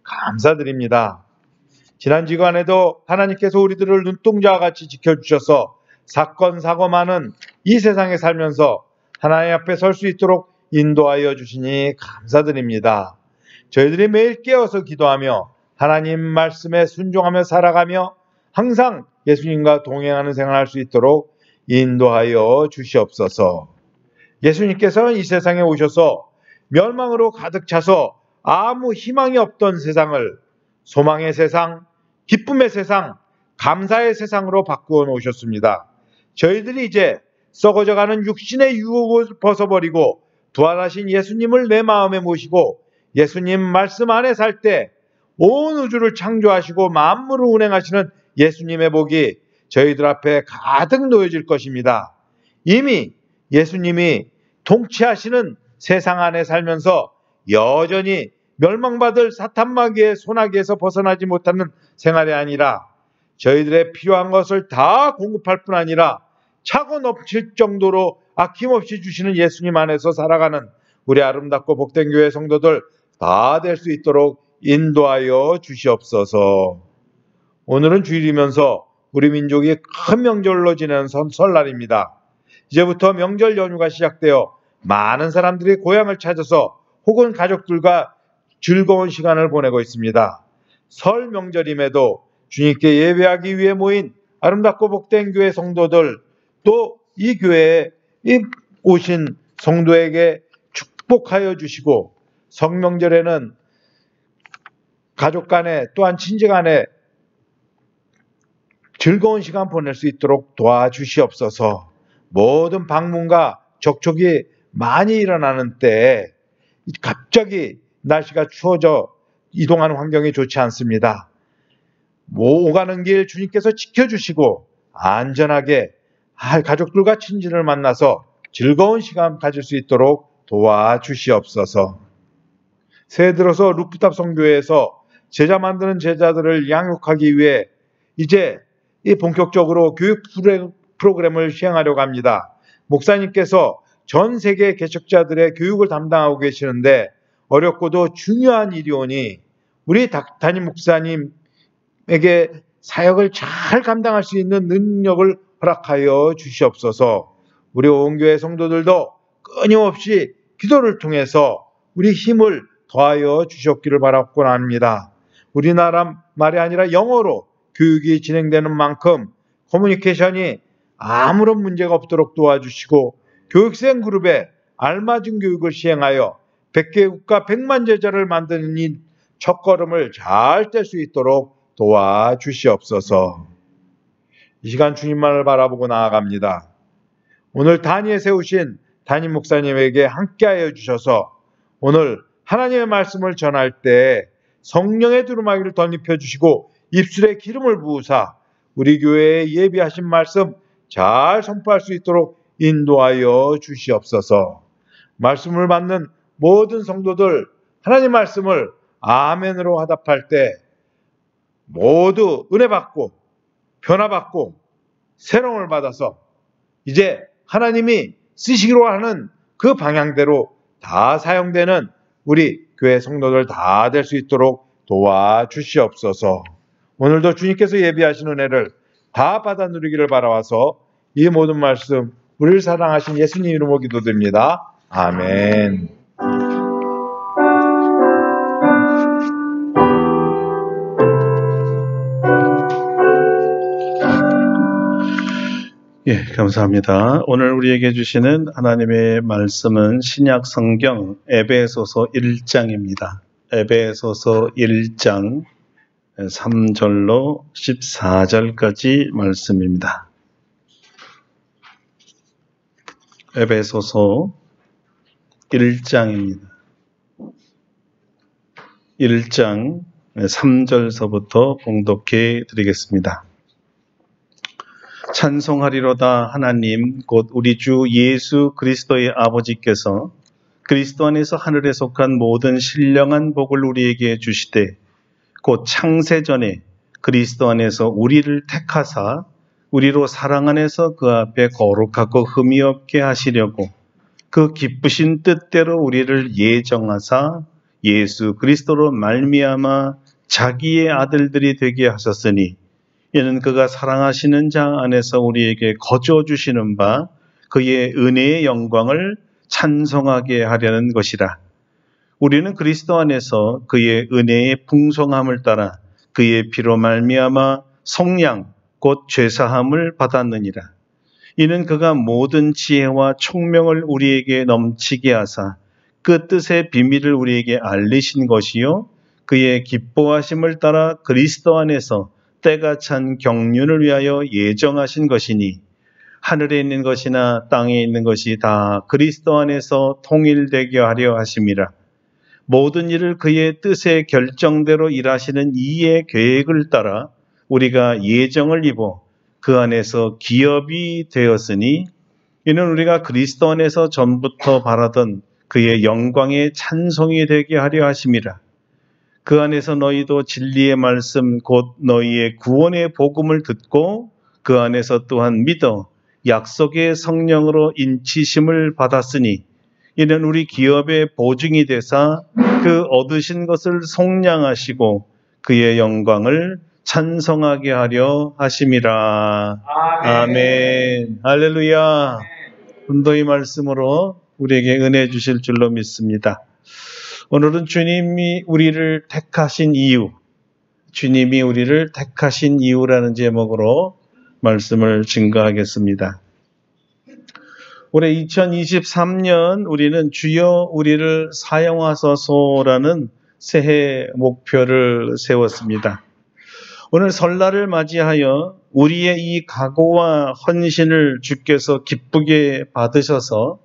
감사드립니다. 지난 주간에도 하나님께서 우리들을 눈동자와 같이 지켜주셔서 사건 사고 많은 이 세상에 살면서 하나님 앞에 설 수 있도록 인도하여 주시니 감사드립니다. 저희들이 매일 깨어서 기도하며 하나님 말씀에 순종하며 살아가며 항상 예수님과 동행하는 생활할 수 있도록 인도하여 주시옵소서. 예수님께서는 이 세상에 오셔서 멸망으로 가득 차서 아무 희망이 없던 세상을 소망의 세상, 기쁨의 세상, 감사의 세상으로 바꾸어 놓으셨습니다. 저희들이 이제 썩어져가는 육신의 유혹을 벗어버리고 부활하신 예수님을 내 마음에 모시고 예수님 말씀 안에 살 때 온 우주를 창조하시고 만물을 운행하시는 예수님의 복이 저희들 앞에 가득 놓여질 것입니다. 이미 예수님이 통치하시는 세상 안에 살면서 여전히 멸망받을 사탄 마귀의 손아귀에서 벗어나지 못하는 생활이 아니라 저희들의 필요한 것을 다 공급할 뿐 아니라 차고 넘칠 정도로 아낌없이 주시는 예수님 안에서 살아가는 우리 아름답고 복된 교회 성도들 다 될 수 있도록 인도하여 주시옵소서. 오늘은 주일이면서 우리 민족이 큰 명절로 지내는 설날입니다. 이제부터 명절 연휴가 시작되어 많은 사람들이 고향을 찾아서 혹은 가족들과 즐거운 시간을 보내고 있습니다. 설 명절임에도 주님께 예배하기 위해 모인 아름답고 복된 교회 성도들, 또 이 교회에 오신 성도에게 축복하여 주시고 성명절에는 가족 간에 또한 친지 간에 즐거운 시간 보낼 수 있도록 도와주시옵소서. 모든 방문과 접촉이 많이 일어나는 때에 갑자기 날씨가 추워져 이동하는 환경이 좋지 않습니다. 오가는 길 주님께서 지켜주시고 안전하게 가족들과 친지를 만나서 즐거운 시간 가질 수 있도록 도와주시옵소서. 새해 들어서 루프탑 선교회에서 제자 만드는 제자들을 양육하기 위해 이제 본격적으로 교육 프로그램을 시행하려고 합니다. 목사님께서 전 세계 개척자들의 교육을 담당하고 계시는데 어렵고도 중요한 일이오니 우리 담임 목사님에게 사역을 잘 감당할 수 있는 능력을 허락하여 주시옵소서. 우리 온 교회 성도들도 끊임없이 기도를 통해서 우리 힘을 더하여 주셨기를 바라곤 합니다. 우리나라 말이 아니라 영어로 교육이 진행되는 만큼 커뮤니케이션이 아무런 문제가 없도록 도와주시고 교육생 그룹에 알맞은 교육을 시행하여 100개 국가 100만 제자를 만드는 이 첫걸음을 잘 뗄 수 있도록 도와주시옵소서. 이 시간 주님만을 바라보고 나아갑니다. 오늘 단위에 세우신 담임 목사님에게 함께하여 주셔서 오늘 하나님의 말씀을 전할 때 성령의 두루마기를 덧입혀 주시고 입술에 기름을 부으사 우리 교회에 예비하신 말씀 잘 선포할 수 있도록 인도하여 주시옵소서. 말씀을 받는 모든 성도들 하나님 말씀을 아멘으로 화답할 때 모두 은혜 받고 변화 받고 새로움을 받아서 이제 하나님이 쓰시기로 하는 그 방향대로 다 사용되는 우리 교회 성도들 다 될 수 있도록 도와주시옵소서. 오늘도 주님께서 예비하신 은혜를 다 받아 누리기를 바라와서 이 모든 말씀 우리를 사랑하신 예수님 이름으로 기도드립니다. 아멘. 예, 감사합니다. 오늘 우리에게 주시는 하나님의 말씀은 신약 성경 에베소서 1장입니다. 에베소서 1장 3절로 14절까지 말씀입니다. 에베소서 1장입니다. 1장 3절서부터 봉독해 드리겠습니다. 찬송하리로다 하나님 곧 우리 주 예수 그리스도의 아버지께서 그리스도 안에서 하늘에 속한 모든 신령한 복을 우리에게 주시되 곧 창세전에 그리스도 안에서 우리를 택하사 우리로 사랑 안에서 그 앞에 거룩하고 흠이 없게 하시려고 그 기쁘신 뜻대로 우리를 예정하사 예수 그리스도로 말미암아 자기의 아들들이 되게 하셨으니 이는 그가 사랑하시는 자 안에서 우리에게 거저 주시는 바 그의 은혜의 영광을 찬송하게 하려는 것이라. 우리는 그리스도 안에서 그의 은혜의 풍성함을 따라 그의 피로 말미암아 속량 곧 죄사함을 받았느니라. 이는 그가 모든 지혜와 총명을 우리에게 넘치게 하사 그 뜻의 비밀을 우리에게 알리신 것이요 그의 기뻐하심을 따라 그리스도 안에서 때가 찬 경륜을 위하여 예정하신 것이니 하늘에 있는 것이나 땅에 있는 것이 다 그리스도 안에서 통일되게 하려 하심이라. 모든 일을 그의 뜻의 결정대로 일하시는 이의 계획을 따라 우리가 예정을 입어 그 안에서 기업이 되었으니 이는 우리가 그리스도 안에서 전부터 바라던 그의 영광의 찬송이 되게 하려 하심이라. 그 안에서 너희도 진리의 말씀 곧 너희의 구원의 복음을 듣고 그 안에서 또한 믿어 약속의 성령으로 인치심을 받았으니 이는 우리 기업의 보증이 되사 그 얻으신 것을 속량하시고 그의 영광을 찬송하게 하려 하심이라. 아멘. 할렐루야. 분도의 말씀으로 우리에게 은혜 주실 줄로 믿습니다. 오늘은 주님이 우리를 택하신 이유, 주님이 우리를 택하신 이유라는 제목으로 말씀을 증거하겠습니다. 올해 2023년 우리는 주여 우리를 사용하소서라는 새해 목표를 세웠습니다. 오늘 설날을 맞이하여 우리의 이 각오와 헌신을 주께서 기쁘게 받으셔서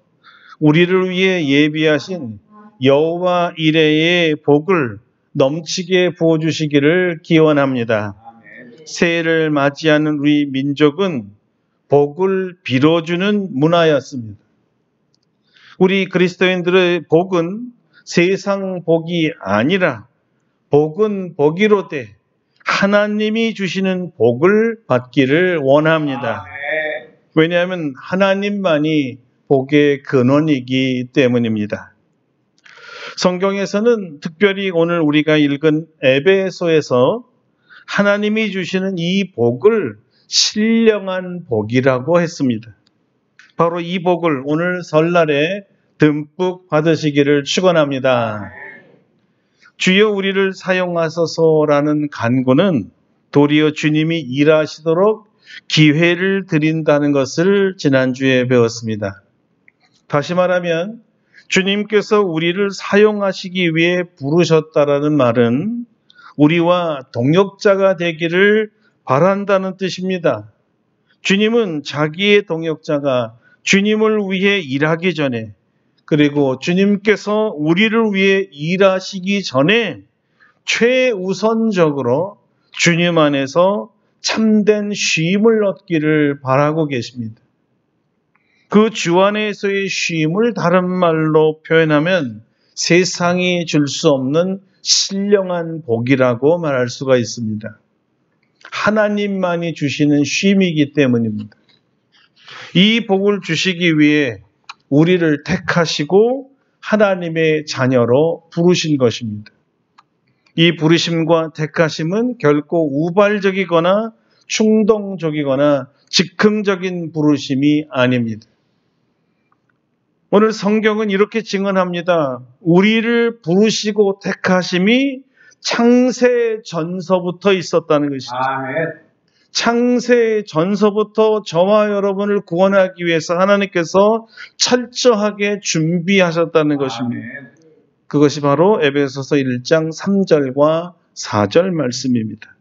우리를 위해 예비하신 여호와 이레의 복을 넘치게 부어주시기를 기원합니다. 새해를 맞이하는 우리 민족은 복을 빌어주는 문화였습니다. 우리 그리스도인들의 복은 세상 복이 아니라 복은 복이로되 하나님이 주시는 복을 받기를 원합니다. 왜냐하면 하나님만이 복의 근원이기 때문입니다. 성경에서는 특별히 오늘 우리가 읽은 에베소에서 하나님이 주시는 이 복을 신령한 복이라고 했습니다. 바로 이 복을 오늘 설날에 듬뿍 받으시기를 축원합니다. 주여 우리를 사용하소서라는 간구는 도리어 주님이 일하시도록 기회를 드린다는 것을 지난주에 배웠습니다. 다시 말하면 주님께서 우리를 사용하시기 위해 부르셨다라는 말은 우리와 동역자가 되기를 바란다는 뜻입니다. 주님은 자기의 동역자가 주님을 위해 일하기 전에 그리고 주님께서 우리를 위해 일하시기 전에 최우선적으로 주님 안에서 참된 쉼을 얻기를 바라고 계십니다. 그 주 안에서의 쉼을 다른 말로 표현하면 세상이 줄 수 없는 신령한 복이라고 말할 수가 있습니다. 하나님만이 주시는 쉼이기 때문입니다. 이 복을 주시기 위해 우리를 택하시고 하나님의 자녀로 부르신 것입니다. 이 부르심과 택하심은 결코 우발적이거나 충동적이거나 즉흥적인 부르심이 아닙니다. 오늘 성경은 이렇게 증언합니다. 우리를 부르시고 택하심이 창세 전서부터 있었다는 것이죠. 창세 전서부터 저와 여러분을 구원하기 위해서 하나님께서 철저하게 준비하셨다는 것입니다. 그것이 바로 에베소서 1장 3절과 4절 말씀입니다.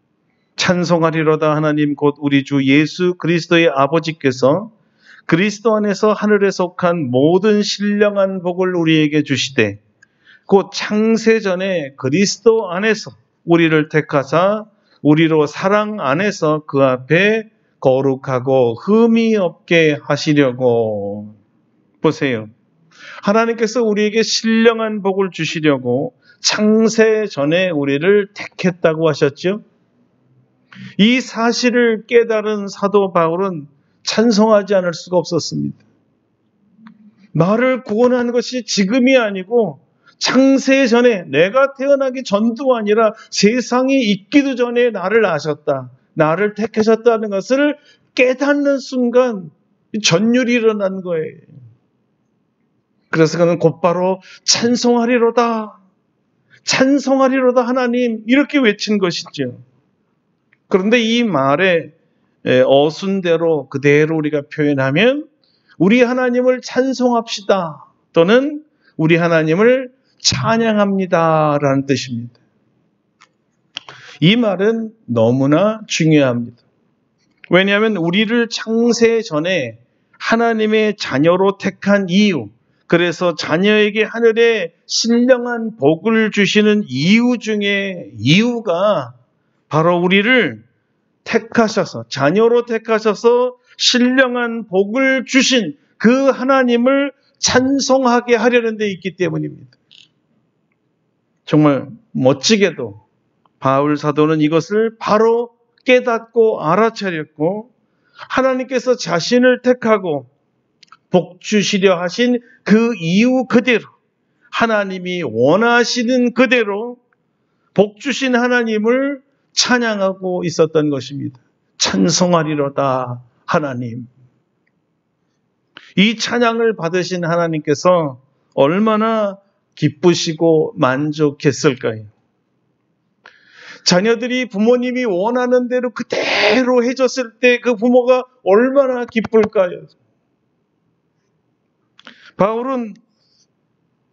찬송하리로다 하나님 곧 우리 주 예수 그리스도의 아버지께서 그리스도 안에서 하늘에 속한 모든 신령한 복을 우리에게 주시되 곧 창세전에 그리스도 안에서 우리를 택하사 우리로 사랑 안에서 그 앞에 거룩하고 흠이 없게 하시려고. 보세요. 하나님께서 우리에게 신령한 복을 주시려고 창세전에 우리를 택했다고 하셨죠. 이 사실을 깨달은 사도 바울은 찬송하지 않을 수가 없었습니다. 나를 구원한 것이 지금이 아니고 창세 전에, 내가 태어나기 전도 아니라 세상이 있기도 전에 나를 아셨다, 나를 택하셨다는 것을 깨닫는 순간 전율이 일어난 거예요. 그래서 그는 곧바로 찬송하리로다, 찬송하리로다 하나님, 이렇게 외친 것이죠. 그런데 이 말에 어순대로 그대로 우리가 표현하면 우리 하나님을 찬송합시다 또는 우리 하나님을 찬양합니다 라는 뜻입니다. 이 말은 너무나 중요합니다. 왜냐하면 우리를 창세 전에 하나님의 자녀로 택한 이유, 그래서 자녀에게 하늘의 신령한 복을 주시는 이유 중에 이유가 바로 우리를 택하셔서, 자녀로 택하셔서 신령한 복을 주신 그 하나님을 찬송하게 하려는 데 있기 때문입니다. 정말 멋지게도 바울 사도는 이것을 바로 깨닫고 알아차렸고, 하나님께서 자신을 택하고 복 주시려 하신 그 이유 그대로, 하나님이 원하시는 그대로 복 주신 하나님을 찬양하고 있었던 것입니다. 찬송하리로다 하나님. 이 찬양을 받으신 하나님께서 얼마나 기쁘시고 만족했을까요? 자녀들이 부모님이 원하는 대로 그대로 해줬을 때 그 부모가 얼마나 기쁠까요? 바울은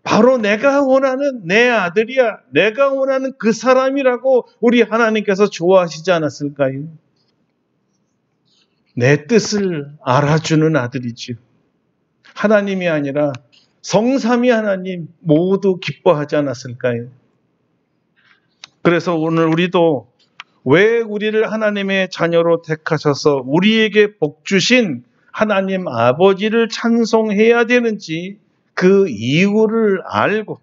바로 내가 원하는 내 아들이야, 내가 원하는 그 사람이라고 우리 하나님께서 좋아하시지 않았을까요? 내 뜻을 알아주는 아들이지요. 하나님이 아니라 성삼위 하나님 모두 기뻐하지 않았을까요? 그래서 오늘 우리도 왜 우리를 하나님의 자녀로 택하셔서 우리에게 복 주신 하나님 아버지를 찬송해야 되는지 그 이유를 알고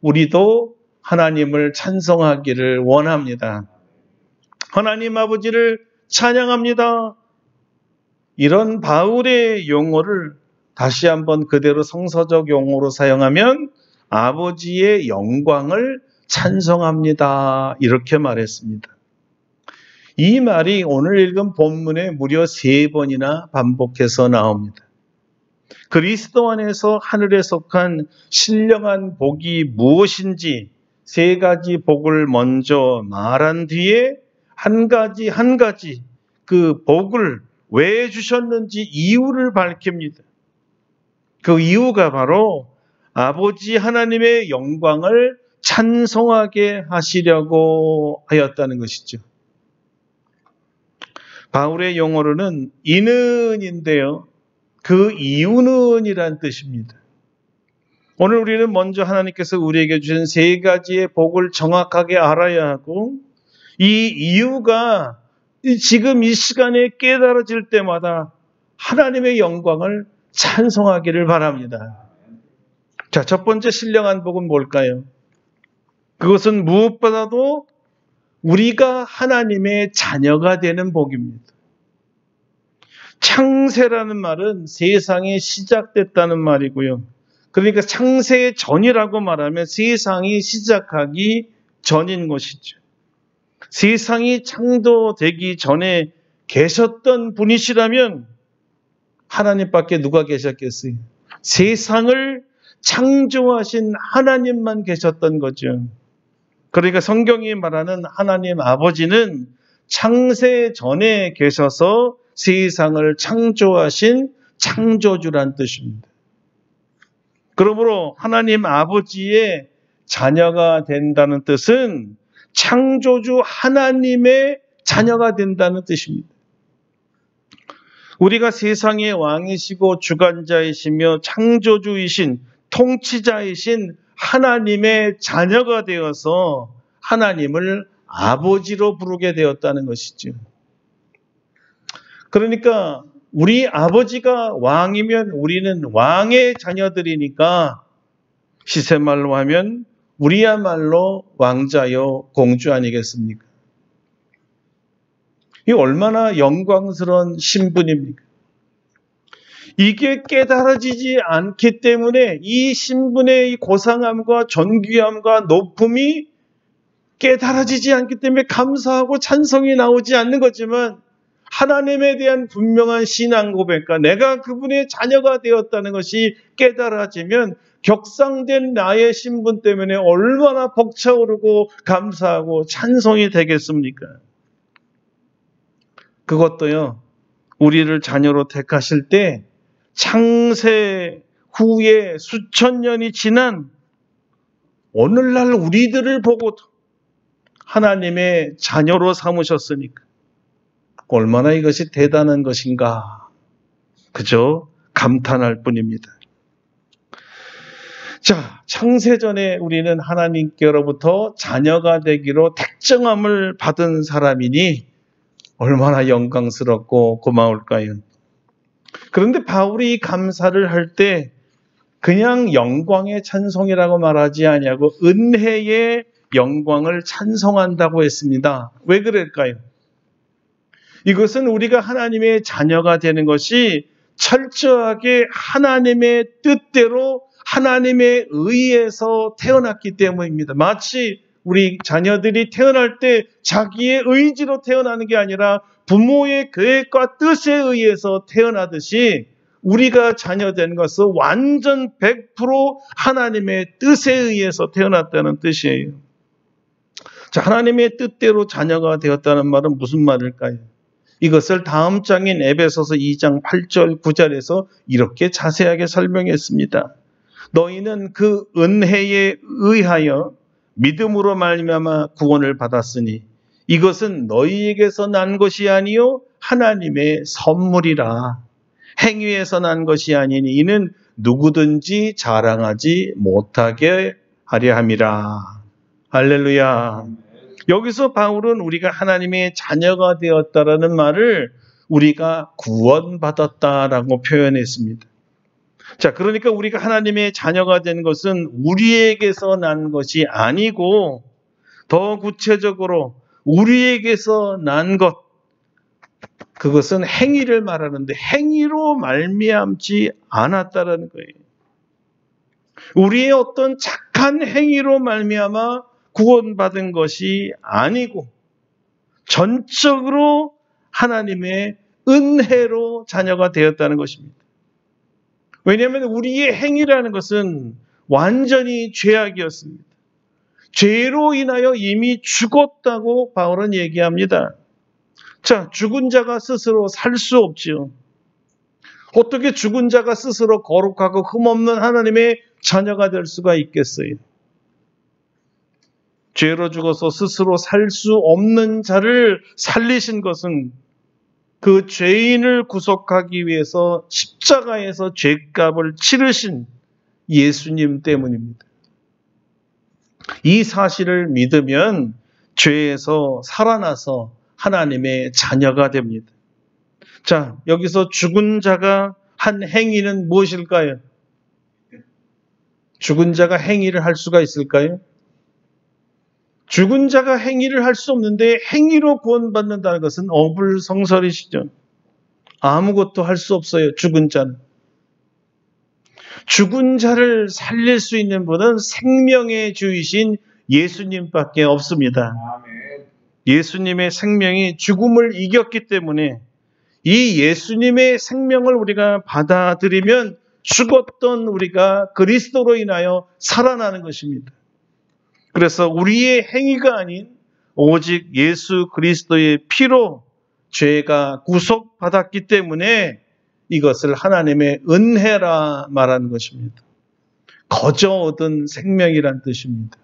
우리도 하나님을 찬송하기를 원합니다. 하나님 아버지를 찬양합니다. 이런 바울의 용어를 다시 한번 그대로 성서적 용어로 사용하면 아버지의 영광을 찬송합니다, 이렇게 말했습니다. 이 말이 오늘 읽은 본문에 무려 3번이나 반복해서 나옵니다. 그리스도 안에서 하늘에 속한 신령한 복이 무엇인지 3가지 복을 먼저 말한 뒤에 한 가지 한 가지 그 복을 왜 주셨는지 이유를 밝힙니다. 그 이유가 바로 아버지 하나님의 영광을 찬송하게 하시려고 하였다는 것이죠. 바울의 용어로는 이는인데요, 그 이유는 이란 뜻입니다. 오늘 우리는 먼저 하나님께서 우리에게 주신 3가지의 복을 정확하게 알아야 하고, 이 이유가 지금 이 시간에 깨달아질 때마다 하나님의 영광을 찬송하기를 바랍니다. 자, 첫 번째 신령한 복은 뭘까요? 그것은 무엇보다도 우리가 하나님의 자녀가 되는 복입니다. 창세라는 말은 세상이 시작됐다는 말이고요. 그러니까 창세 전이라고 말하면 세상이 시작하기 전인 것이죠. 세상이 창조되기 전에 계셨던 분이시라면 하나님밖에 누가 계셨겠어요? 세상을 창조하신 하나님만 계셨던 거죠. 그러니까 성경이 말하는 하나님 아버지는 창세 전에 계셔서 세상을 창조하신 창조주란 뜻입니다. 그러므로 하나님 아버지의 자녀가 된다는 뜻은 창조주 하나님의 자녀가 된다는 뜻입니다. 우리가 세상의 왕이시고 주관자이시며 창조주이신 통치자이신 하나님의 자녀가 되어서 하나님을 아버지로 부르게 되었다는 것이죠. 그러니까 우리 아버지가 왕이면 우리는 왕의 자녀들이니까 시새말로 하면 우리야말로 왕자요 공주 아니겠습니까? 이 얼마나 영광스러운 신분입니까? 이게 깨달아지지 않기 때문에 이 신분의 이 고상함과 존귀함과 높음이 깨달아지지 않기 때문에 감사하고 찬송이 나오지 않는 거지만, 하나님에 대한 분명한 신앙 고백과 내가 그분의 자녀가 되었다는 것이 깨달아지면 격상된 나의 신분 때문에 얼마나 벅차오르고 감사하고 찬송이 되겠습니까? 그것도요, 우리를 자녀로 택하실 때 창세 후에 수천 년이 지난 오늘날 우리들을 보고 하나님의 자녀로 삼으셨으니까 얼마나 이것이 대단한 것인가, 그저 감탄할 뿐입니다. 자, 창세전에 우리는 하나님께로부터 자녀가 되기로 택정함을 받은 사람이니 얼마나 영광스럽고 고마울까요? 그런데 바울이 감사를 할 때 그냥 영광의 찬송이라고 말하지 아니하고 은혜의 영광을 찬송한다고 했습니다. 왜 그럴까요? 이것은 우리가 하나님의 자녀가 되는 것이 철저하게 하나님의 뜻대로 하나님의 의에서 태어났기 때문입니다. 마치 우리 자녀들이 태어날 때 자기의 의지로 태어나는 게 아니라 부모의 계획과 뜻에 의해서 태어나듯이 우리가 자녀된 것은 완전 100% 하나님의 뜻에 의해서 태어났다는 뜻이에요. 자, 하나님의 뜻대로 자녀가 되었다는 말은 무슨 말일까요? 이것을 다음 장인 에베소서 2장 8절 9절에서 이렇게 자세하게 설명했습니다. 너희는 그 은혜에 의하여 믿음으로 말미암아 구원을 받았으니 이것은 너희에게서 난 것이 아니요 하나님의 선물이라. 행위에서 난 것이 아니니 이는 누구든지 자랑하지 못하게 하려 함이라. 할렐루야. 여기서 바울은 우리가 하나님의 자녀가 되었다라는 말을 우리가 구원받았다라고 표현했습니다. 자, 그러니까 우리가 하나님의 자녀가 된 것은 우리에게서 난 것이 아니고 더 구체적으로 우리에게서 난 것, 그것은 행위를 말하는데 행위로 말미암지 않았다라는 거예요. 우리의 어떤 착한 행위로 말미암아 구원받은 것이 아니고 전적으로 하나님의 은혜로 자녀가 되었다는 것입니다. 왜냐하면 우리의 행위라는 것은 완전히 죄악이었습니다. 죄로 인하여 이미 죽었다고 바울은 얘기합니다. 자, 죽은 자가 스스로 살 수 없지요. 어떻게 죽은 자가 스스로 거룩하고 흠없는 하나님의 자녀가 될 수가 있겠어요? 죄로 죽어서 스스로 살 수 없는 자를 살리신 것은 그 죄인을 구속하기 위해서 십자가에서 죄값을 치르신 예수님 때문입니다. 이 사실을 믿으면 죄에서 살아나서 하나님의 자녀가 됩니다. 자, 여기서 죽은 자가 한 행위는 무엇일까요? 죽은 자가 행위를 할 수가 있을까요? 죽은 자가 행위를 할 수 없는데 행위로 구원받는다는 것은 어불성설이시죠. 아무것도 할 수 없어요, 죽은 자는. 죽은 자를 살릴 수 있는 분은 생명의 주이신 예수님밖에 없습니다. 예수님의 생명이 죽음을 이겼기 때문에 이 예수님의 생명을 우리가 받아들이면 죽었던 우리가 그리스도로 인하여 살아나는 것입니다. 그래서 우리의 행위가 아닌 오직 예수 그리스도의 피로 죄가 구속받았기 때문에 이것을 하나님의 은혜라 말하는 것입니다. 거저 얻은 생명이란 뜻입니다.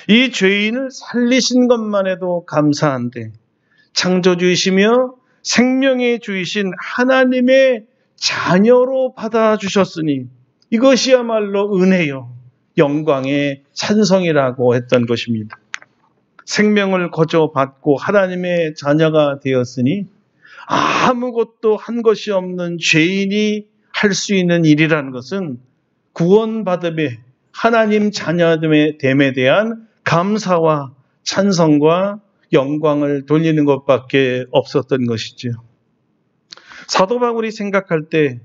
이 죄인을 살리신 것만 해도 감사한데 창조주이시며 생명의 주이신 하나님의 자녀로 받아주셨으니 이것이야말로 은혜요 영광의 찬송이라고 했던 것입니다. 생명을 거저 받고 하나님의 자녀가 되었으니 아무것도 한 것이 없는 죄인이 할 수 있는 일이라는 것은 구원받음에 하나님 자녀됨에 대한 감사와 찬송과 영광을 돌리는 것밖에 없었던 것이죠. 사도 바울이 생각할 때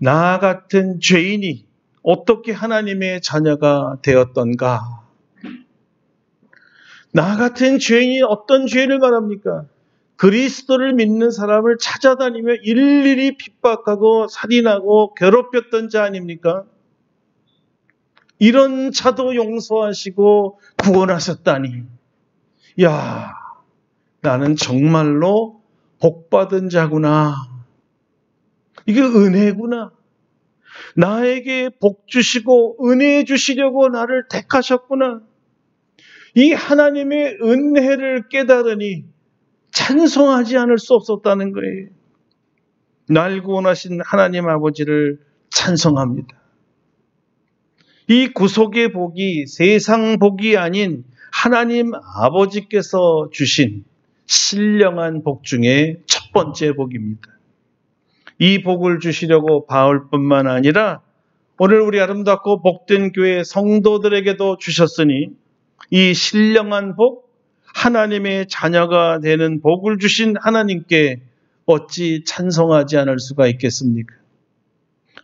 나 같은 죄인이 어떻게 하나님의 자녀가 되었던가? 나 같은 죄인이 어떤 죄를 말합니까? 그리스도를 믿는 사람을 찾아다니며 일일이 핍박하고 살인하고 괴롭혔던 자 아닙니까? 이런 자도 용서하시고 구원하셨다니. 야, 나는 정말로 복받은 자구나. 이게 은혜구나. 나에게 복 주시고 은혜 주시려고 나를 택하셨구나. 이 하나님의 은혜를 깨달으니 찬송하지 않을 수 없었다는 거예요. 날 구원하신 하나님 아버지를 찬송합니다. 이 구속의 복이 세상 복이 아닌 하나님 아버지께서 주신 신령한 복 중에 첫 번째 복입니다. 이 복을 주시려고 바울뿐만 아니라 오늘 우리 아름답고 복된 교회 성도들에게도 주셨으니 이 신령한 복, 하나님의 자녀가 되는 복을 주신 하나님께 어찌 찬송하지 않을 수가 있겠습니까?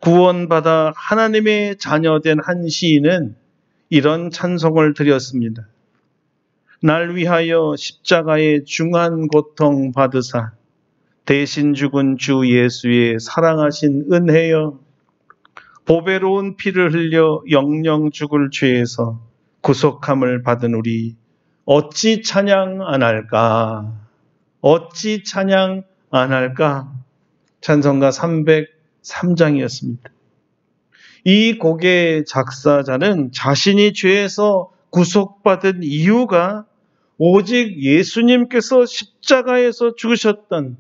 구원받아 하나님의 자녀된 한 시인은 이런 찬송을 드렸습니다. 날 위하여 십자가의 중한 고통 받으사 대신 죽은 주 예수의 사랑하신 은혜여, 보배로운 피를 흘려 영영 죽을 죄에서 구속함을 받은 우리 어찌 찬양 안 할까? 어찌 찬양 안 할까? 찬송가 303장이었습니다. 이 곡의 작사자는 자신이 죄에서 구속받은 이유가 오직 예수님께서 십자가에서 죽으셨던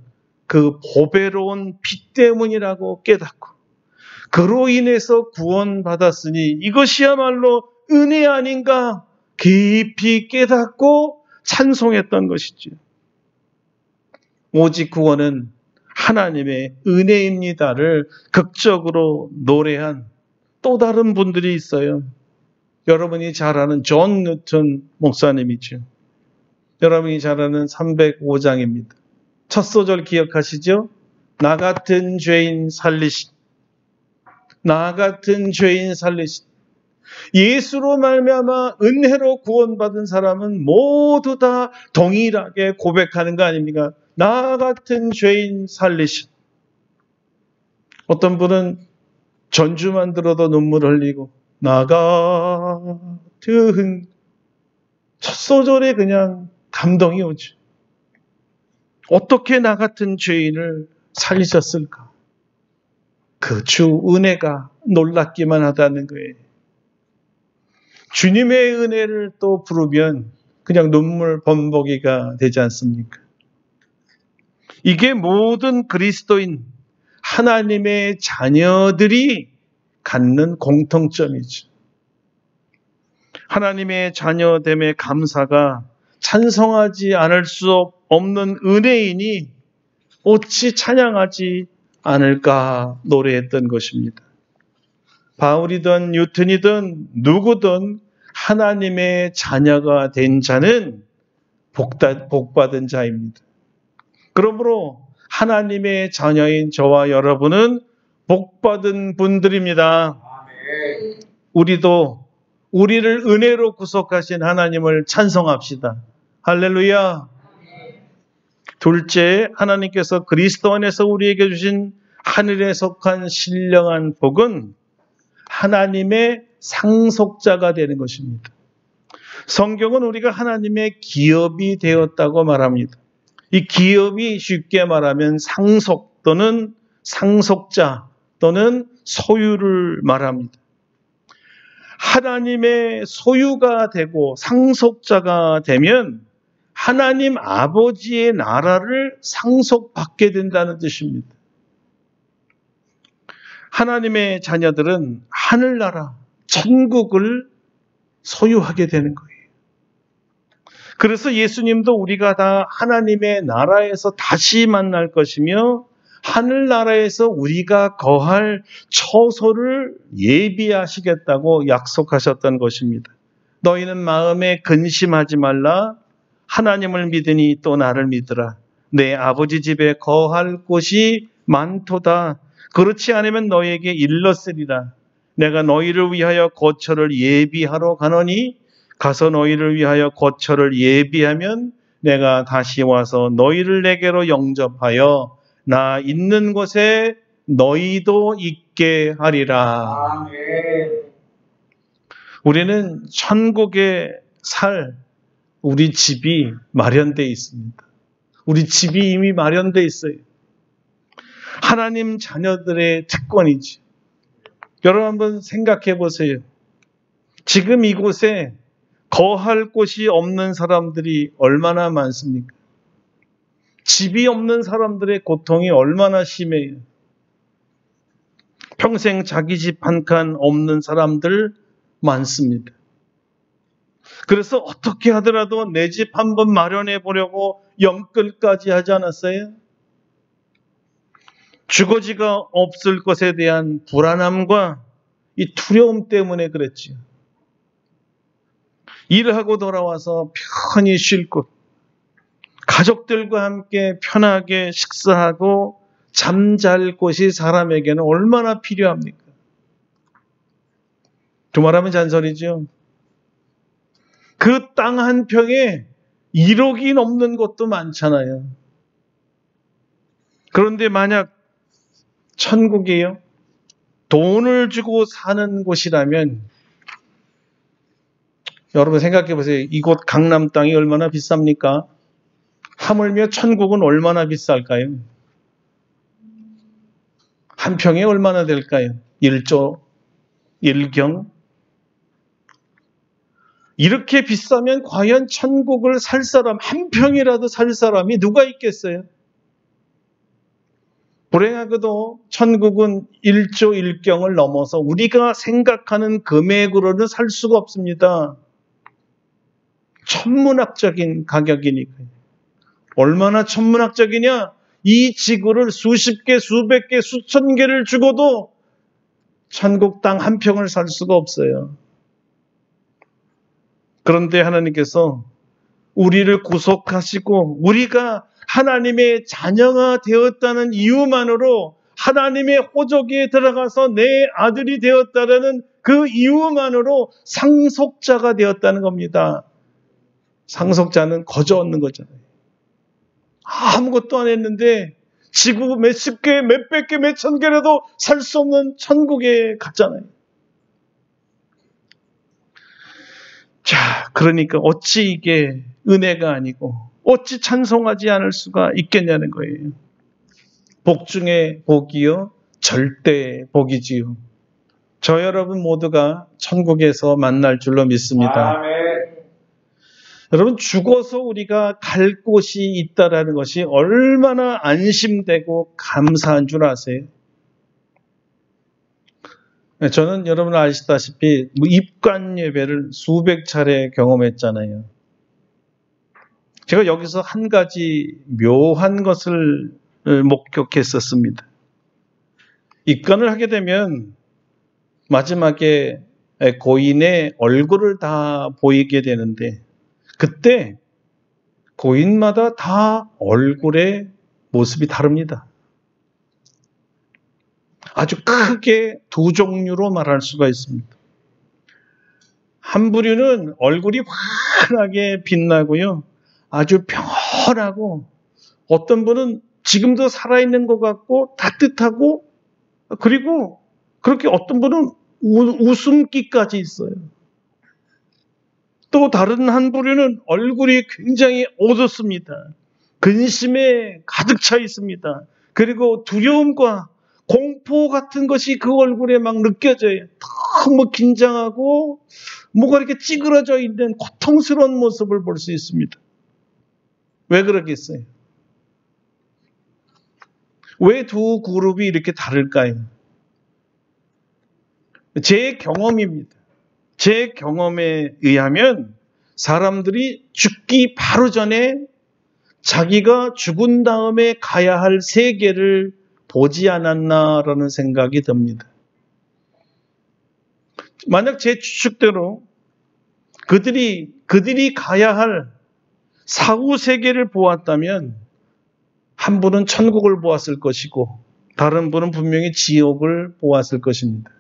그 보배로운 피 때문이라고 깨닫고 그로 인해서 구원받았으니 이것이야말로 은혜 아닌가 깊이 깨닫고 찬송했던 것이죠. 오직 구원은 하나님의 은혜입니다를 극적으로 노래한 또 다른 분들이 있어요. 여러분이 잘 아는 존 뉴턴 목사님이죠. 여러분이 잘 아는 305장입니다. 첫 소절 기억하시죠? 나 같은 죄인 살리신, 나 같은 죄인 살리신. 예수로 말미암아 은혜로 구원받은 사람은 모두 다 동일하게 고백하는 거 아닙니까? 나 같은 죄인 살리신. 어떤 분은 전주만 들어도 눈물 흘리고 나 같은 첫 소절에 그냥 감동이 오죠. 어떻게 나 같은 죄인을 살리셨을까? 그 주 은혜가 놀랍기만 하다는 거예요. 주님의 은혜를 또 부르면 그냥 눈물 범벅이가 되지 않습니까? 이게 모든 그리스도인 하나님의 자녀들이 갖는 공통점이죠. 하나님의 자녀됨의 감사가 찬송하지 않을 수 없는 은혜이니 어찌 찬양하지 않을까 노래했던 것입니다. 바울이든 뉴턴이든 누구든 하나님의 자녀가 된 자는 복받은 자입니다. 그러므로 하나님의 자녀인 저와 여러분은 복받은 분들입니다. 우리도 우리를 은혜로 구속하신 하나님을 찬송합시다. 할렐루야. 둘째, 하나님께서 그리스도 안에서 우리에게 주신 하늘에 속한 신령한 복은 하나님의 상속자가 되는 것입니다. 성경은 우리가 하나님의 기업이 되었다고 말합니다. 이 기업이 쉽게 말하면 상속 또는 상속자 또는 소유를 말합니다. 하나님의 소유가 되고 상속자가 되면 하나님 아버지의 나라를 상속받게 된다는 뜻입니다. 하나님의 자녀들은 하늘나라, 천국을 소유하게 되는 거예요. 그래서 예수님도 우리가 다 하나님의 나라에서 다시 만날 것이며 하늘나라에서 우리가 거할 처소를 예비하시겠다고 약속하셨던 것입니다. 너희는 마음에 근심하지 말라. 하나님을 믿으니 또 나를 믿으라. 내 아버지 집에 거할 곳이 많도다. 그렇지 않으면 너희에게 일렀으리라. 내가 너희를 위하여 거처를 예비하러 가노니 가서 너희를 위하여 거처를 예비하면 내가 다시 와서 너희를 내게로 영접하여 나 있는 곳에 너희도 있게 하리라. 아멘. 우리는 천국에 살 우리 집이 마련되어 있습니다. 우리 집이 이미 마련되어 있어요. 하나님 자녀들의 특권이지. 여러분 한번 생각해 보세요. 지금 이곳에 거할 곳이 없는 사람들이 얼마나 많습니까? 집이 없는 사람들의 고통이 얼마나 심해요. 평생 자기 집 한 칸 없는 사람들 많습니다. 그래서 어떻게 하더라도 내 집 한번 마련해 보려고 영끌까지 하지 않았어요? 주거지가 없을 것에 대한 불안함과 이 두려움 때문에 그랬지요. 일하고 돌아와서 편히 쉴 곳, 가족들과 함께 편하게 식사하고 잠잘 곳이 사람에게는 얼마나 필요합니까? 두말하면 잔소리죠. 그 땅 한 평에 1억이 넘는 곳도 많잖아요. 그런데 만약 천국이에요? 돈을 주고 사는 곳이라면 여러분 생각해 보세요. 이곳 강남 땅이 얼마나 비쌉니까? 하물며 천국은 얼마나 비쌀까요? 한 평에 얼마나 될까요? 1조, 1경? 이렇게 비싸면 과연 천국을 살 사람, 한 평이라도 살 사람이 누가 있겠어요? 불행하게도 천국은 1조 1경을 넘어서 우리가 생각하는 금액으로는 살 수가 없습니다. 천문학적인 가격이니까요. 얼마나 천문학적이냐? 이 지구를 수십 개, 수백 개, 수천 개를 주고도 천국 땅 한 평을 살 수가 없어요. 그런데 하나님께서 우리를 구속하시고 우리가 하나님의 자녀가 되었다는 이유만으로 하나님의 호적에 들어가서 내 아들이 되었다는 그 이유만으로 상속자가 되었다는 겁니다. 상속자는 거저 얻는 거잖아요. 아무것도 안 했는데 지구 몇십 개, 몇백 개, 몇천 개라도 살 수 없는 천국에 갔잖아요. 자, 그러니까 어찌 이게 은혜가 아니고 어찌 찬송하지 않을 수가 있겠냐는 거예요. 복 중에 복이요, 절대 복이지요. 저 여러분 모두가 천국에서 만날 줄로 믿습니다. 아멘. 여러분 죽어서 우리가 갈 곳이 있다라는 것이 얼마나 안심되고 감사한 줄 아세요? 저는 여러분 아시다시피 입관 예배를 수백 차례 경험했잖아요. 제가 여기서 한 가지 묘한 것을 목격했었습니다. 입관을 하게 되면 마지막에 고인의 얼굴을 다 보이게 되는데 그때 고인마다 다 얼굴의 모습이 다릅니다. 아주 크게 두 종류로 말할 수가 있습니다. 한 부류는 얼굴이 환하게 빛나고요. 아주 평온하고 어떤 분은 지금도 살아있는 것 같고 따뜻하고 그리고 그렇게 어떤 분은 웃음기까지 있어요. 또 다른 한 부류는 얼굴이 굉장히 어둡습니다. 근심에 가득 차 있습니다. 그리고 두려움과 공포 같은 것이 그 얼굴에 막 느껴져요. 너무 긴장하고 뭐가 이렇게 찌그러져 있는 고통스러운 모습을 볼 수 있습니다. 왜 그러겠어요? 왜 두 그룹이 이렇게 다를까요? 제 경험입니다. 제 경험에 의하면 사람들이 죽기 바로 전에 자기가 죽은 다음에 가야 할 세계를 보지 않았나라는 생각이 듭니다. 만약 제 추측대로 그들이 가야 할 사후 세계를 보았다면 한 분은 천국을 보았을 것이고 다른 분은 분명히 지옥을 보았을 것입니다.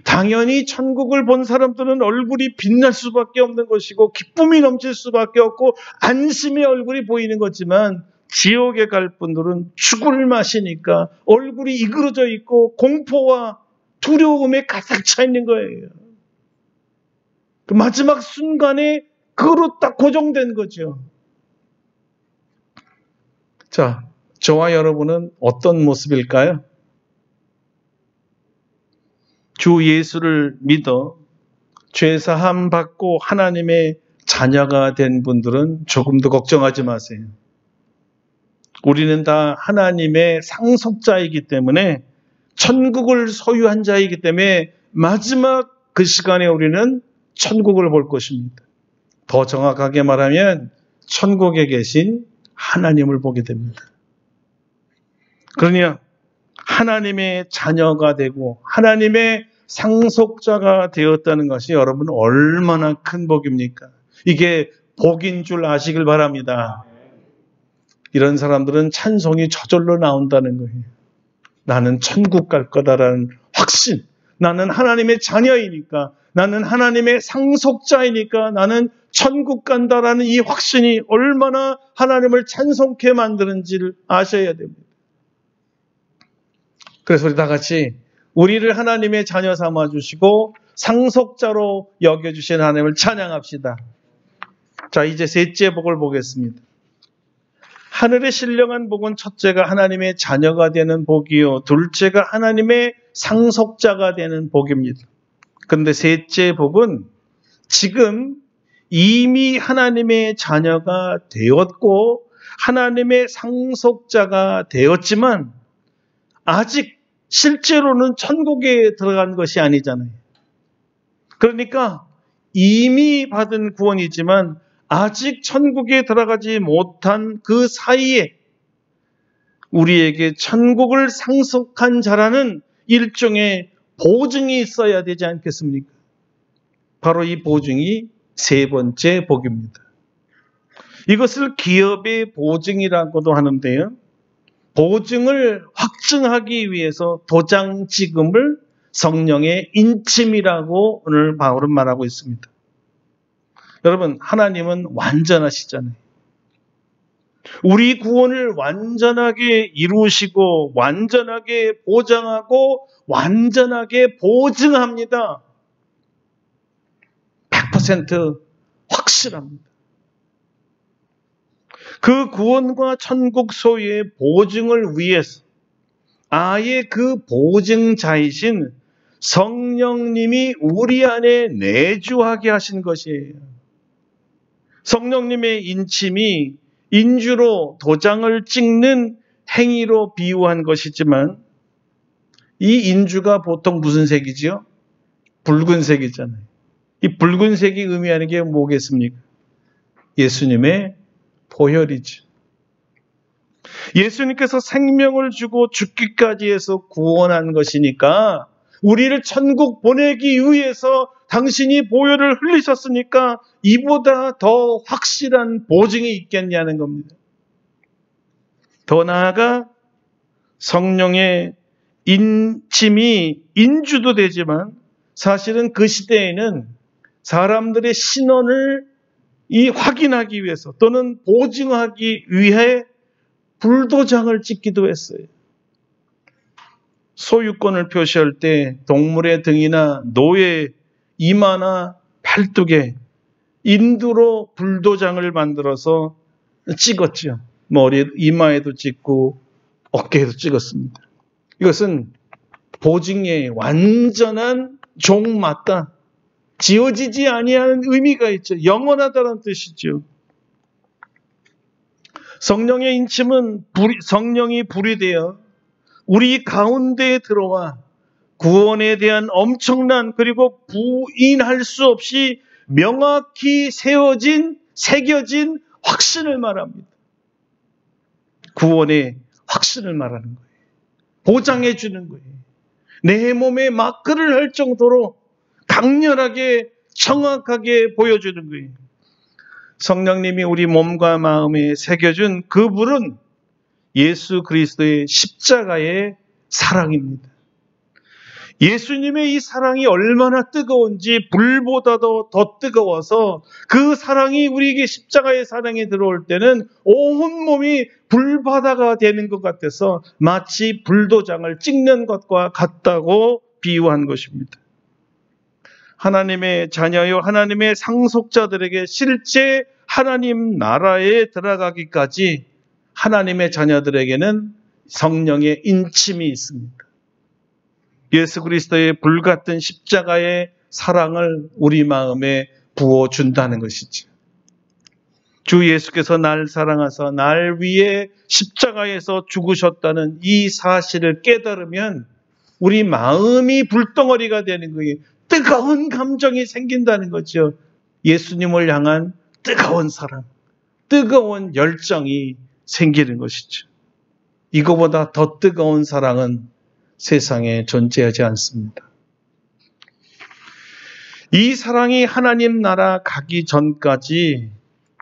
당연히 천국을 본 사람들은 얼굴이 빛날 수밖에 없는 것이고 기쁨이 넘칠 수밖에 없고 안심의 얼굴이 보이는 거지만 지옥에 갈 분들은 죽을 맛이니까 얼굴이 이그러져 있고 공포와 두려움에 가득 차 있는 거예요. 그 마지막 순간에 그로 딱 고정된 거죠. 자, 저와 여러분은 어떤 모습일까요? 주 예수를 믿어 죄사함 받고 하나님의 자녀가 된 분들은 조금도 걱정하지 마세요. 우리는 다 하나님의 상속자이기 때문에 천국을 소유한 자이기 때문에 마지막 그 시간에 우리는 천국을 볼 것입니다. 더 정확하게 말하면 천국에 계신 하나님을 보게 됩니다. 그러니 하나님의 자녀가 되고 하나님의 상속자가 되었다는 것이 여러분 얼마나 큰 복입니까? 이게 복인 줄 아시길 바랍니다. 이런 사람들은 찬송이 저절로 나온다는 거예요. 나는 천국 갈 거다라는 확신. 나는 하나님의 자녀이니까, 나는 하나님의 상속자이니까 나는 천국 간다라는 이 확신이 얼마나 하나님을 찬송케 만드는지를 아셔야 됩니다. 그래서 우리 다 같이 우리를 하나님의 자녀 삼아주시고 상속자로 여겨주신 하나님을 찬양합시다. 자, 이제 셋째 복을 보겠습니다. 하늘의 신령한 복은 첫째가 하나님의 자녀가 되는 복이요, 둘째가 하나님의 상속자가 되는 복입니다. 그런데 셋째 복은 지금 이미 하나님의 자녀가 되었고 하나님의 상속자가 되었지만 아직 실제로는 천국에 들어간 것이 아니잖아요. 그러니까 이미 받은 구원이지만 아직 천국에 들어가지 못한 그 사이에 우리에게 천국을 상속한 자라는 일종의 보증이 있어야 되지 않겠습니까? 바로 이 보증이 세 번째 복입니다. 이것을 기업의 보증이라고도 하는데요. 보증을 확증하기 위해서 도장 지금을 성령의 인침이라고 오늘 바울은 말하고 있습니다. 여러분, 하나님은 완전하시잖아요. 우리 구원을 완전하게 이루시고 완전하게 보장하고 완전하게 보증합니다. 100% 확실합니다. 그 구원과 천국 소유의 보증을 위해서 아예 그 보증자이신 성령님이 우리 안에 내주하게 하신 것이에요. 성령님의 인침이 인주로 도장을 찍는 행위로 비유한 것이지만 이 인주가 보통 무슨 색이지요? 붉은색이잖아요. 이 붉은색이 의미하는 게 뭐겠습니까? 예수님의 보혈이죠. 예수님께서 생명을 주고 죽기까지 해서 구원한 것이니까 우리를 천국 보내기 위해서 당신이 보혈을 흘리셨으니까 이보다 더 확실한 보증이 있겠냐는 겁니다. 더 나아가 성령의 인침이 인주도 되지만 사실은 그 시대에는 사람들의 신원을 확인하기 위해서 또는 보증하기 위해 불도장을 찍기도 했어요. 소유권을 표시할 때 동물의 등이나 노의 이마나 팔뚝에 인두로 불도장을 만들어서 찍었죠. 머리, 이마에도 찍고 어깨에도 찍었습니다. 이것은 보증의 완전한 종맞다, 지워지지 아니하는 의미가 있죠. 영원하다는 뜻이죠. 성령의 인침은 성령이 불이 되어 우리 가운데에 들어와 구원에 대한 엄청난 그리고 부인할 수 없이 명확히 새겨진 확신을 말합니다. 구원의 확신을 말하는 거예요. 보장해 주는 거예요. 내 몸에 마크를 할 정도로 강렬하게 정확하게 보여주는 거예요. 성령님이 우리 몸과 마음에 새겨준 그 불은 예수 그리스도의 십자가의 사랑입니다. 예수님의 이 사랑이 얼마나 뜨거운지 불보다도 더 뜨거워서 그 사랑이 우리에게 십자가의 사랑이 들어올 때는 온몸이 불바다가 되는 것 같아서 마치 불도장을 찍는 것과 같다고 비유한 것입니다. 하나님의 자녀요, 하나님의 상속자들에게 실제 하나님 나라에 들어가기까지 하나님의 자녀들에게는 성령의 인침이 있습니다. 예수 그리스도의 불같은 십자가의 사랑을 우리 마음에 부어준다는 것이죠. 주 예수께서 날 사랑하사 날 위해 십자가에서 죽으셨다는 이 사실을 깨달으면 우리 마음이 불덩어리가 되는 거예요. 뜨거운 감정이 생긴다는 거죠. 예수님을 향한 뜨거운 사랑, 뜨거운 열정이 생기는 것이죠. 이거보다 더 뜨거운 사랑은 세상에 존재하지 않습니다. 이 사랑이 하나님 나라 가기 전까지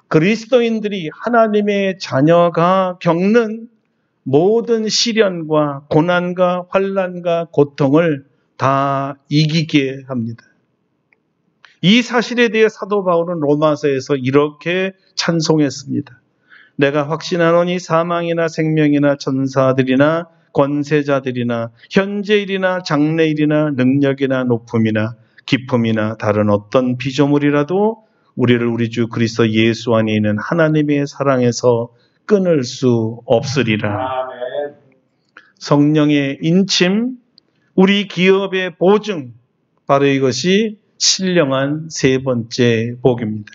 그리스도인들이 하나님의 자녀가 겪는 모든 시련과 고난과 환난과 고통을 다 이기게 합니다. 이 사실에 대해 사도 바울은 로마서에서 이렇게 찬송했습니다. 내가 확신하노니 사망이나 생명이나 천사들이나 권세자들이나 현재일이나 장래일이나 능력이나 높음이나 기품이나 다른 어떤 피조물이라도 우리를 우리 주 그리스도 예수 안에 있는 하나님의 사랑에서 끊을 수 없으리라. 성령의 인침, 우리 기업의 보증, 바로 이것이 신령한 세 번째 복입니다.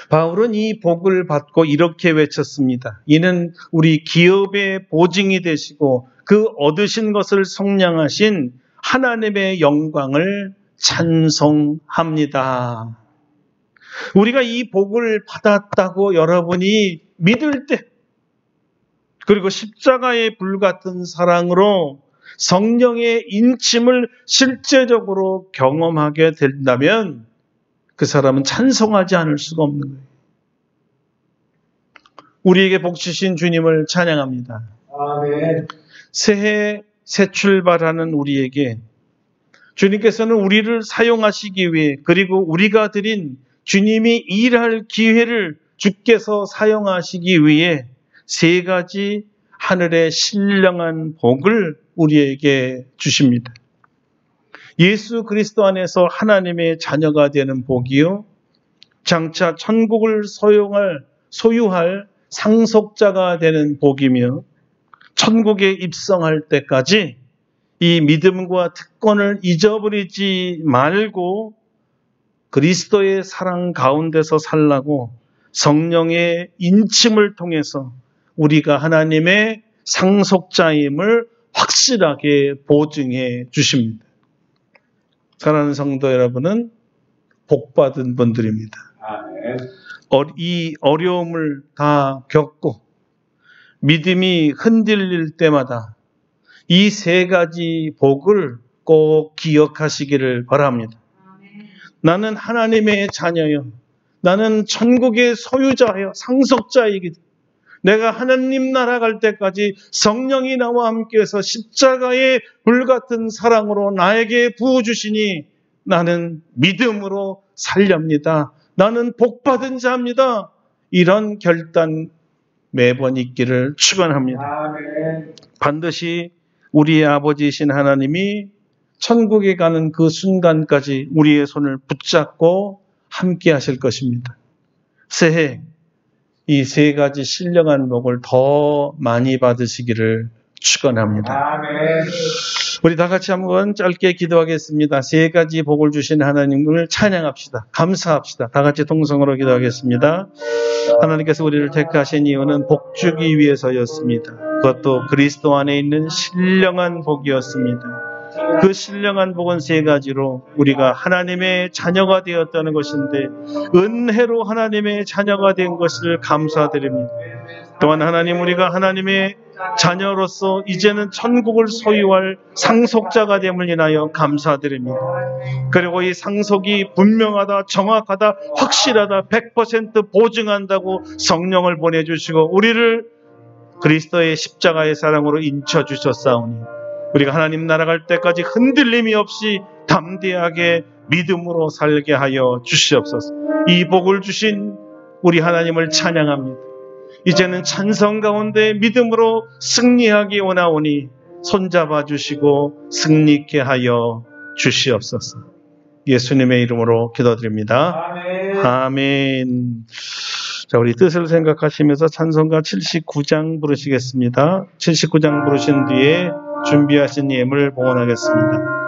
바울은 이 복을 받고 이렇게 외쳤습니다. 이는 우리 기업의 보증이 되시고 그 얻으신 것을 속량하신 하나님의 영광을 찬송합니다. 우리가 이 복을 받았다고 여러분이 믿을 때, 그리고 십자가의 불같은 사랑으로 성령의 인침을 실제적으로 경험하게 된다면 그 사람은 찬송하지 않을 수가 없는 거예요. 우리에게 복 주신 주님을 찬양합니다. 아멘. 새해 새 출발하는 우리에게 주님께서는 우리를 사용하시기 위해, 그리고 우리가 드린 주님이 일할 기회를 주께서 사용하시기 위해 세 가지 하늘의 신령한 복을 우리에게 주십니다. 예수 그리스도 안에서 하나님의 자녀가 되는 복이요, 장차 천국을 소유할 상속자가 되는 복이며, 천국에 입성할 때까지 이 믿음과 특권을 잊어버리지 말고 그리스도의 사랑 가운데서 살라고 성령의 인침을 통해서 우리가 하나님의 상속자임을 확실하게 보증해 주십니다. 사랑하는 성도 여러분은 복받은 분들입니다. 이 어려움을 다 겪고 믿음이 흔들릴 때마다 이 세 가지 복을 꼭 기억하시기를 바랍니다. 나는 하나님의 자녀요, 나는 천국의 소유자요, 상속자이기 때문에 내가 하나님 나라 갈 때까지 성령이 나와 함께해서 십자가의 불같은 사랑으로 나에게 부어주시니 나는 믿음으로 살렵니다. 나는 복받은 자입니다. 이런 결단 매번 있기를 축원합니다. 아멘. 반드시 우리의 아버지이신 하나님이 천국에 가는 그 순간까지 우리의 손을 붙잡고 함께 하실 것입니다. 새해 이 세 가지 신령한 복을 더 많이 받으시기를 축원합니다. 아멘. 우리 다 같이 한번 짧게 기도하겠습니다. 세 가지 복을 주신 하나님을 찬양합시다. 감사합시다. 다 같이 통성으로 기도하겠습니다. 하나님께서 우리를 택하신 이유는 복 주기 위해서였습니다. 그것도 그리스도 안에 있는 신령한 복이었습니다. 그 신령한 복은 세 가지로 우리가 하나님의 자녀가 되었다는 것인데, 은혜로 하나님의 자녀가 된 것을 감사드립니다. 또한 하나님, 우리가 하나님의 자녀로서 이제는 천국을 소유할 상속자가 됨을 인하여 감사드립니다. 그리고 이 상속이 분명하다, 정확하다, 확실하다, 100% 보증한다고 성령을 보내주시고 우리를 그리스도의 십자가의 사랑으로 인쳐주셨사오니 우리가 하나님 나라 갈 때까지 흔들림이 없이 담대하게 믿음으로 살게 하여 주시옵소서. 이 복을 주신 우리 하나님을 찬양합니다. 이제는 찬성 가운데 믿음으로 승리하기 원하오니 손잡아 주시고 승리케 하여 주시옵소서. 예수님의 이름으로 기도드립니다. 아멘. 아멘. 자, 우리 뜻을 생각하시면서 찬송가 79장 부르시겠습니다. 79장 부르신 뒤에 준비하신 예물 봉헌하겠습니다.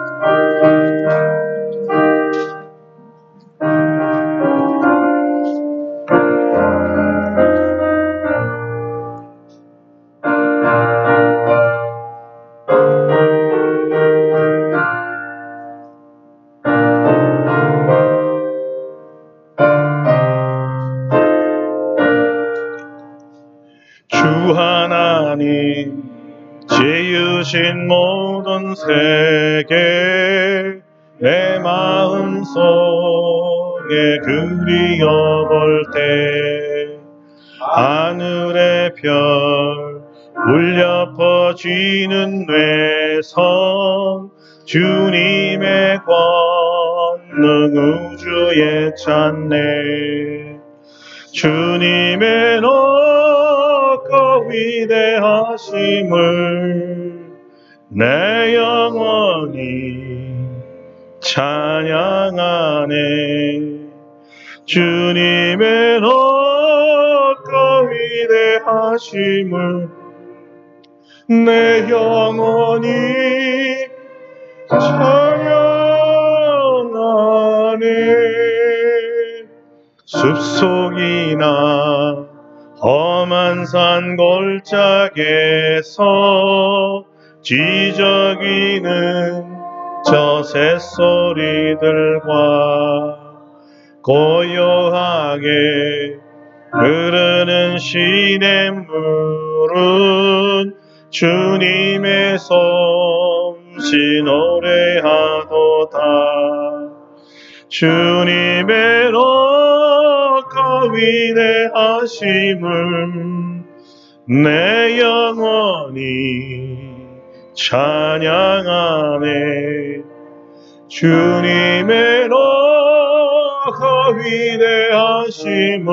지으신 모든 세계 내 마음속에 그리어볼 때 하늘의 별 울려 퍼지는 뇌성 주님의 권능 우주에 찬네. 주님의 높고 위대하심을 내 영원히 찬양하네. 주님의 높고 위대하심을 내 영원히 찬양하네. 숲속이나 험한 산 골짜기에서 지저귀는 저 새소리들과 고요하게 흐르는 시냇물은 주님의 솜씨 노래하도다. 주님의 높고 위대하심을 내 영원히 찬양하네. 주님의 높고 위대하심을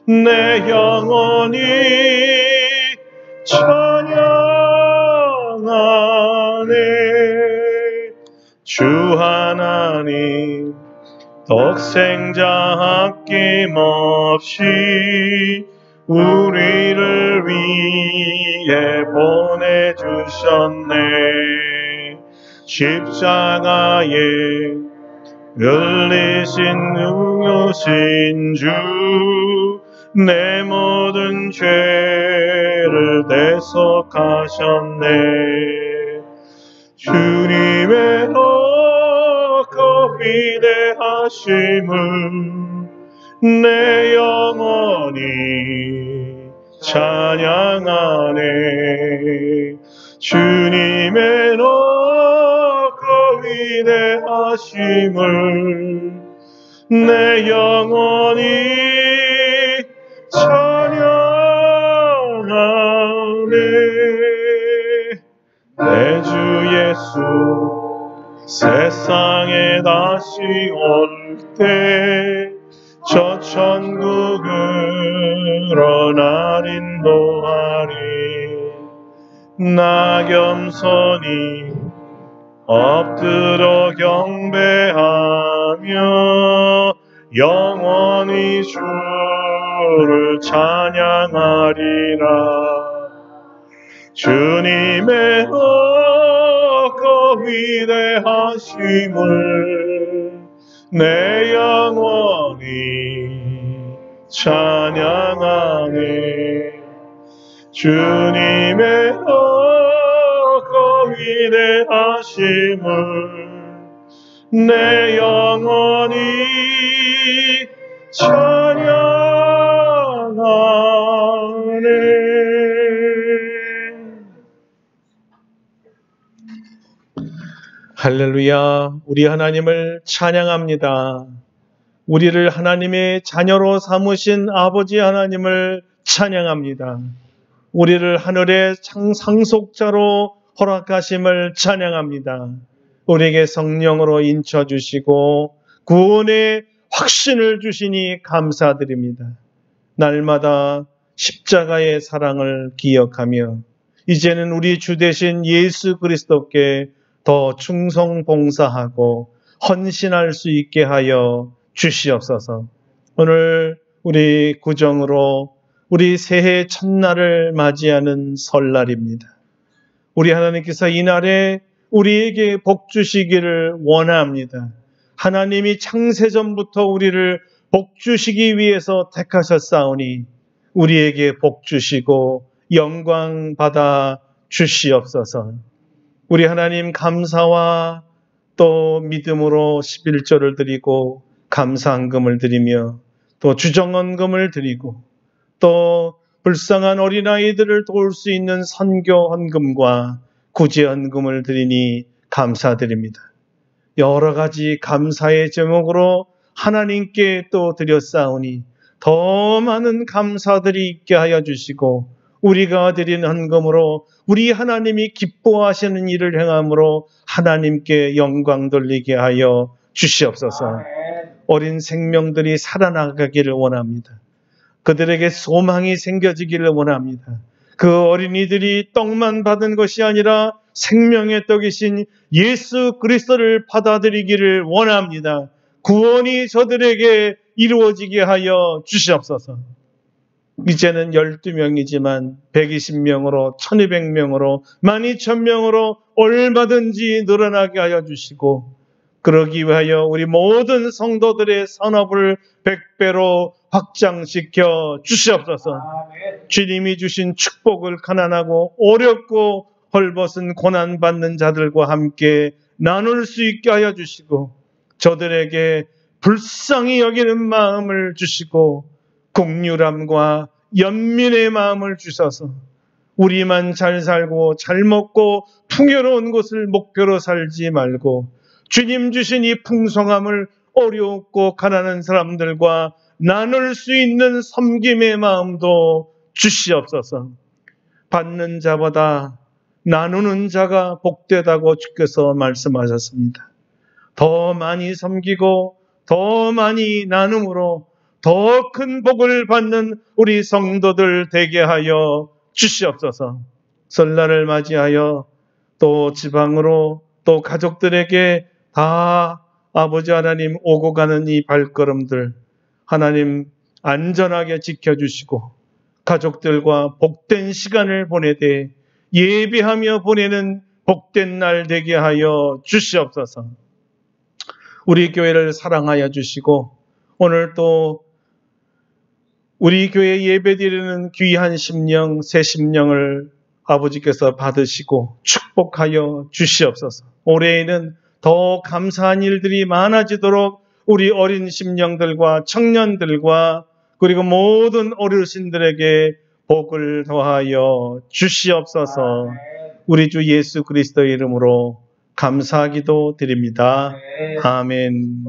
내 영원히 찬양하네. 주 하나님 독생자 아낌없이 우리를 위해 보내주셨네. 십자가에 흘리신 누구신 주 내 모든 죄를 대속하셨네. 주님의 높고 위대하심을 내 영원히 찬양하네. 주님의 높고 위대하심을 내 영원히 찬양하네. 내 주 예수 세상에 다시 올 때 저 천국으로 날 인도하리. 나 겸손히 엎드려 경배하며 영원히 주를 찬양하리라. 주님의 높고 위대하심을 내 영원히 찬양하네. 주님의 높고 위대하심을 내 영원히 찬양하네. 할렐루야. 우리 하나님을 찬양합니다. 우리를 하나님의 자녀로 삼으신 아버지 하나님을 찬양합니다. 우리를 하늘의 상속자로 허락하심을 찬양합니다. 우리에게 성령으로 인쳐주시고 구원의 확신을 주시니 감사드립니다. 날마다 십자가의 사랑을 기억하며 이제는 우리 주 되신 예수 그리스도께 더 충성 봉사하고 헌신할 수 있게 하여 주시옵소서. 오늘 우리 구정으로 우리 새해 첫날을 맞이하는 설날입니다. 우리 하나님께서 이날에 우리에게 복 주시기를 원합니다. 하나님이 창세전부터 우리를 복 주시기 위해서 택하셨사오니 우리에게 복 주시고 영광 받아 주시옵소서. 우리 하나님 감사와 또 믿음으로 11조를 드리고 감사헌금을 드리며 또 주정헌금을 드리고 또 불쌍한 어린아이들을 도울 수 있는 선교헌금과 구제헌금을 드리니 감사드립니다. 여러 가지 감사의 제목으로 하나님께 또 드렸사오니 더 많은 감사들이 있게 하여 주시고 우리가 드린 헌금으로 우리 하나님이 기뻐하시는 일을 행함으로 하나님께 영광 돌리게 하여 주시옵소서. 어린 생명들이 살아나가기를 원합니다. 그들에게 소망이 생겨지기를 원합니다. 그 어린이들이 떡만 받은 것이 아니라 생명의 떡이신 예수 그리스도를 받아들이기를 원합니다. 구원이 저들에게 이루어지게 하여 주시옵소서. 이제는 12명이지만 120명으로 1200명으로 12000명으로 얼마든지 늘어나게 하여 주시고 그러기 위하여 우리 모든 성도들의 산업을 100배로 확장시켜 주시옵소서. 주님이 주신 축복을 가난하고 어렵고 헐벗은 고난받는 자들과 함께 나눌 수 있게 하여 주시고 저들에게 불쌍히 여기는 마음을 주시고 긍휼함과 연민의 마음을 주셔서 우리만 잘 살고 잘 먹고 풍요로운 것을 목표로 살지 말고 주님 주신 이 풍성함을 어렵고 가난한 사람들과 나눌 수 있는 섬김의 마음도 주시옵소서. 받는 자보다 나누는 자가 복되다고 주께서 말씀하셨습니다. 더 많이 섬기고 더 많이 나눔으로 더 큰 복을 받는 우리 성도들 되게 하여 주시옵소서. 설날을 맞이하여 또 지방으로 또 가족들에게 다 아버지 하나님 오고 가는 이 발걸음들 하나님 안전하게 지켜주시고 가족들과 복된 시간을 보내되 예비하며 보내는 복된 날 되게 하여 주시옵소서. 우리 교회를 사랑하여 주시고 오늘 또 우리 교회 예배드리는 귀한 심령, 새 심령을 아버지께서 받으시고 축복하여 주시옵소서. 올해에는 더 감사한 일들이 많아지도록 우리 어린 심령들과 청년들과 그리고 모든 어르신들에게 복을 더하여 주시옵소서. 우리 주 예수 그리스도의 이름으로 감사하기도 드립니다. 아멘.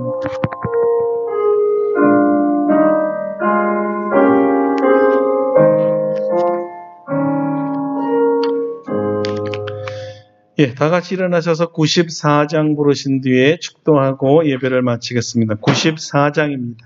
예, 다 같이 일어나셔서 94장 부르신 뒤에 축도하고 예배를 마치겠습니다. 94장입니다.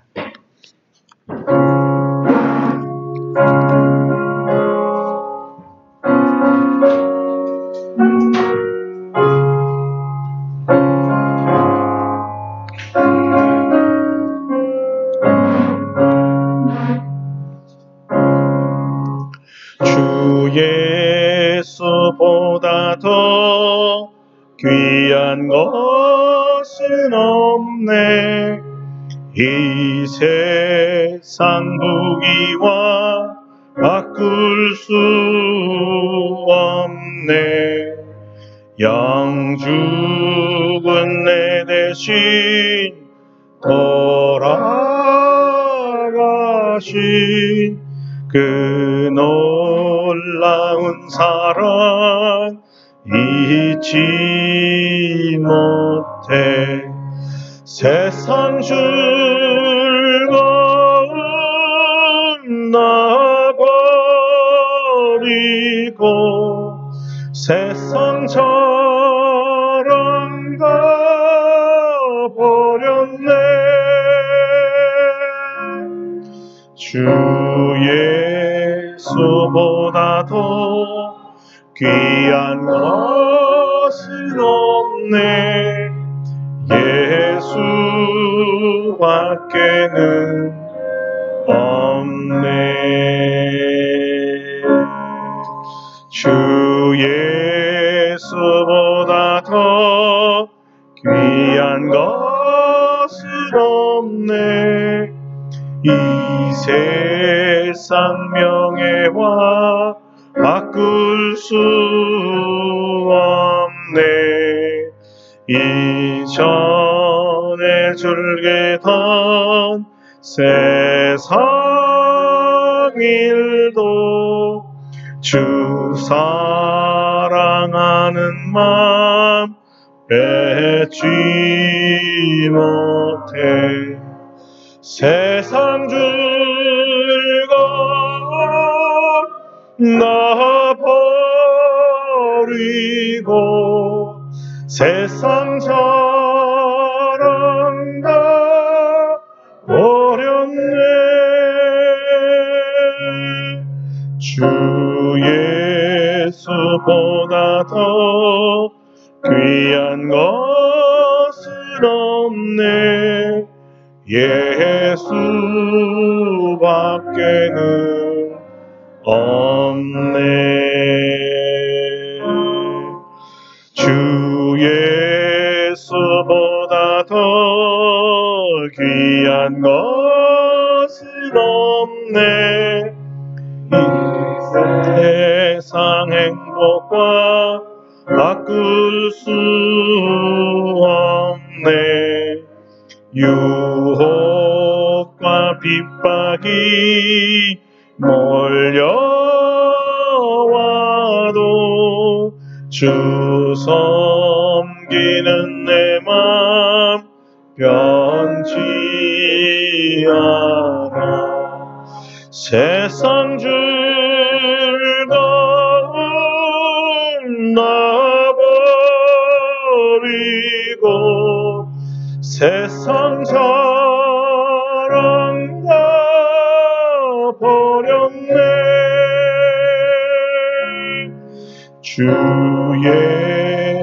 주 예수보다 더 귀한 것은 없네. 이 세상 부귀와 바꿀 수 없네. 양죽은 내 대신 돌아가신 그 놀라운 사랑 잊지 못해. 세상 즐거움 나 버린 주 예수보다 더 귀한 것은 없네. 예수밖에는 없네. 주 예수보다 더 귀한 것은 없네. 이 세상 명예와 바꿀 수 없네. 이전에 줄게던 세상 일도 주 사랑하는 마음 뺏지 못해. 세상 즐거움 나 버리고 세상 자랑 다 버렸네. 주 예수보다 더 귀한 것은 없네. 예수밖에는 없네. 주 예수보다 더 귀한 것은 없네. 이 세상 행복과 바꿀 수 없네. 유혹과 핍박이 몰려와도 주 섬기는 내 맘 변치 않아. 세상 즐거움 나 버리고 세상 자랑 다 버렸네. 주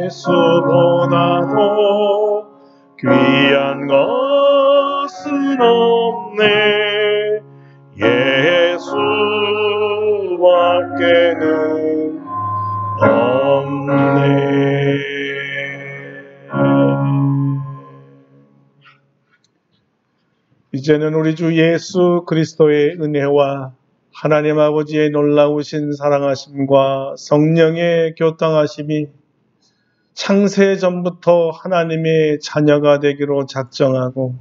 예수보다 더 귀한 것은 없네. 예수밖에는 없네. 이제는 우리 주 예수 그리스도의 은혜와 하나님 아버지의 놀라우신 사랑하심과 성령의 교통하심이 창세 전부터 하나님의 자녀가 되기로 작정하고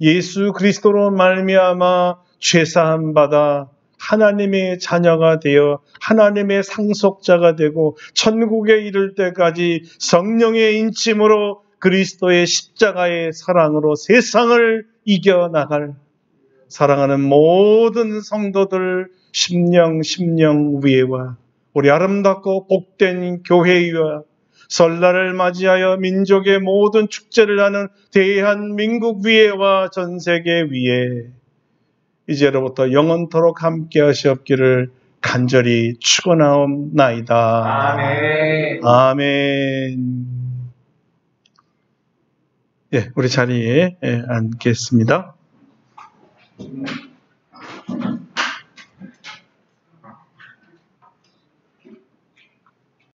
예수 그리스도로 말미암아 죄사함 받아 하나님의 자녀가 되어 하나님의 상속자가 되고 천국에 이를 때까지 성령의 인침으로 그리스도의 십자가의 사랑으로 세상을 이겨나갈 사랑하는 모든 성도들 심령 위에와 우리 아름답고 복된 교회와 설날을 맞이하여 민족의 모든 축제를 하는 대한민국 위에와 전 세계 위에 이제로부터 영원토록 함께 하시옵기를 간절히 축원하옵나이다. 아멘. 아멘. 예, 우리 자리에 앉겠습니다.